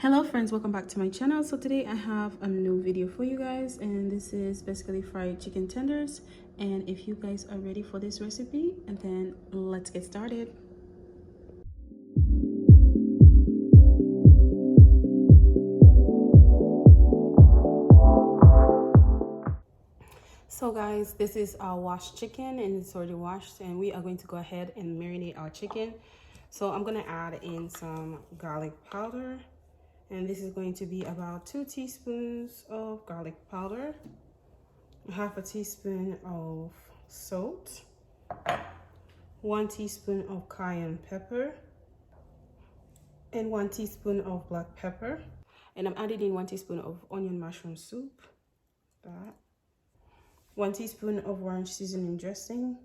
Hello friends, welcome back to my channel. So today I have a new video for you guys, and this is basically fried chicken tenders. And if you guys are ready for this recipe, and then let's get started. So guys, this is our washed chicken and it's already washed, and we are going to go ahead and marinate our chicken. So I'm gonna add in some garlic powder, and this is going to be about 2 teaspoons of garlic powder, half a teaspoon of salt, 1 teaspoon of cayenne pepper, and 1 teaspoon of black pepper. And I'm adding in 1 teaspoon of onion mushroom soup, that 1 teaspoon of orange seasoning dressing,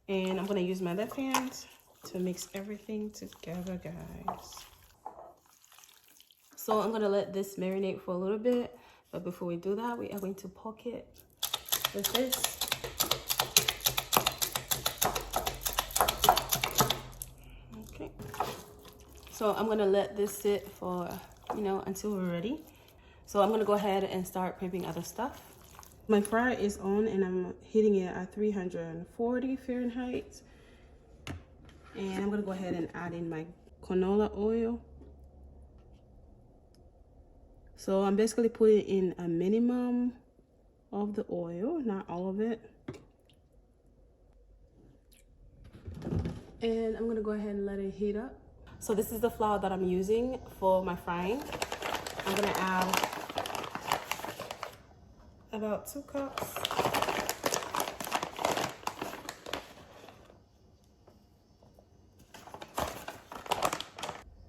and I'm gonna use my left hand to mix everything together, guys. So I'm gonna let this marinate for a little bit, but before we do that, we are going to poke it with this. Okay, so I'm gonna let this sit for until we're ready. So I'm gonna go ahead and start prepping other stuff. My fryer is on and I'm heating it at 340 Fahrenheit. And I'm gonna go ahead and add in my canola oil. So I'm basically putting in a minimum of the oil, not all of it. And I'm gonna go ahead and let it heat up. So this is the flour that I'm using for my frying. I'm gonna add about 2 cups.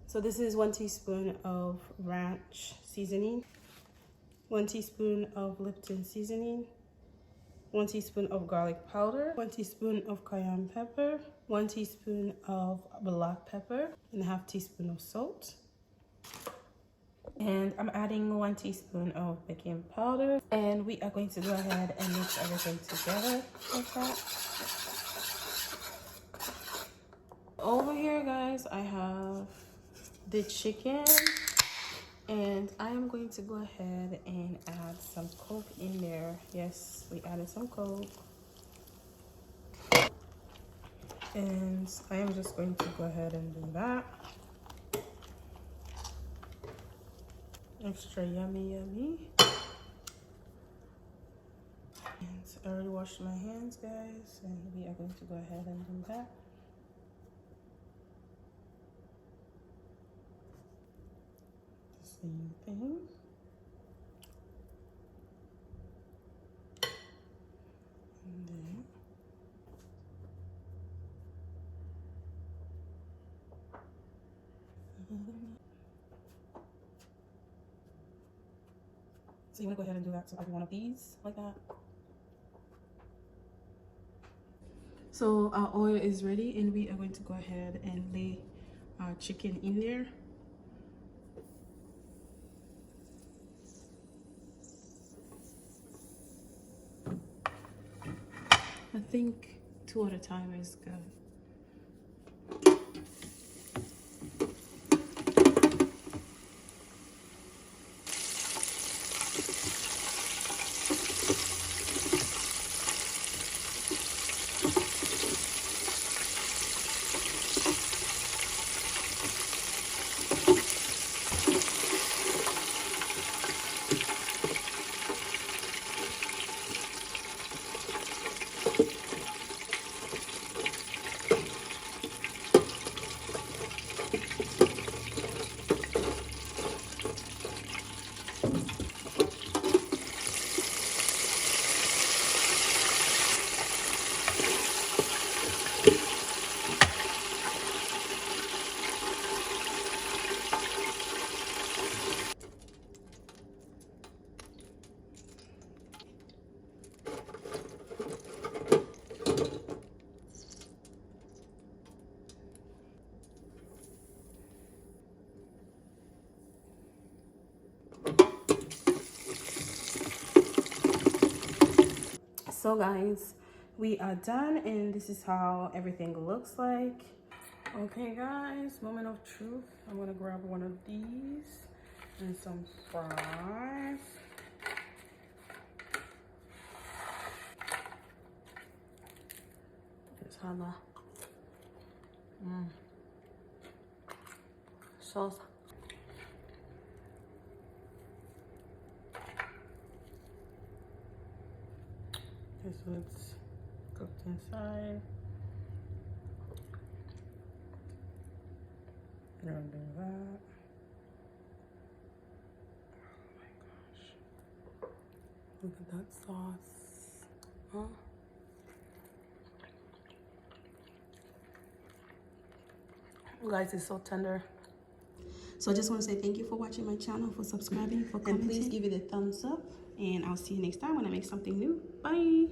So this is 1 teaspoon of ranch seasoning, 1 teaspoon of Lipton seasoning, 1 teaspoon of garlic powder, 1 teaspoon of cayenne pepper, 1 teaspoon of black pepper, and a half teaspoon of salt. And I'm adding 1 teaspoon of baking powder, and we are going to go ahead and mix everything together like that. Over here, guys, I have the chicken, and I am going to go ahead and add some Coke in there. Yes, we added some Coke. And I am just going to go ahead and do that. Extra yummy, yummy. And I already washed my hands, guys, and we are going to go ahead and do that. Same thing. And then so you want to go ahead and do that to every one of these like that. So our oil is ready, and we are going to go ahead and lay our chicken in there. I think 2 at a time is good. So guys, we are done, and this is how everything looks like. Okay guys, moment of truth. I'm gonna grab one of these And some fries. It's hella. Sauce. Okay, so it's cooked inside. I'm gonna do that. Oh my gosh. Look at that sauce. Huh? You guys, it's so tender. So I just want to say thank you for watching my channel, for subscribing, for commenting. And please give it a thumbs up. And I'll see you next time when I make something new. Bye.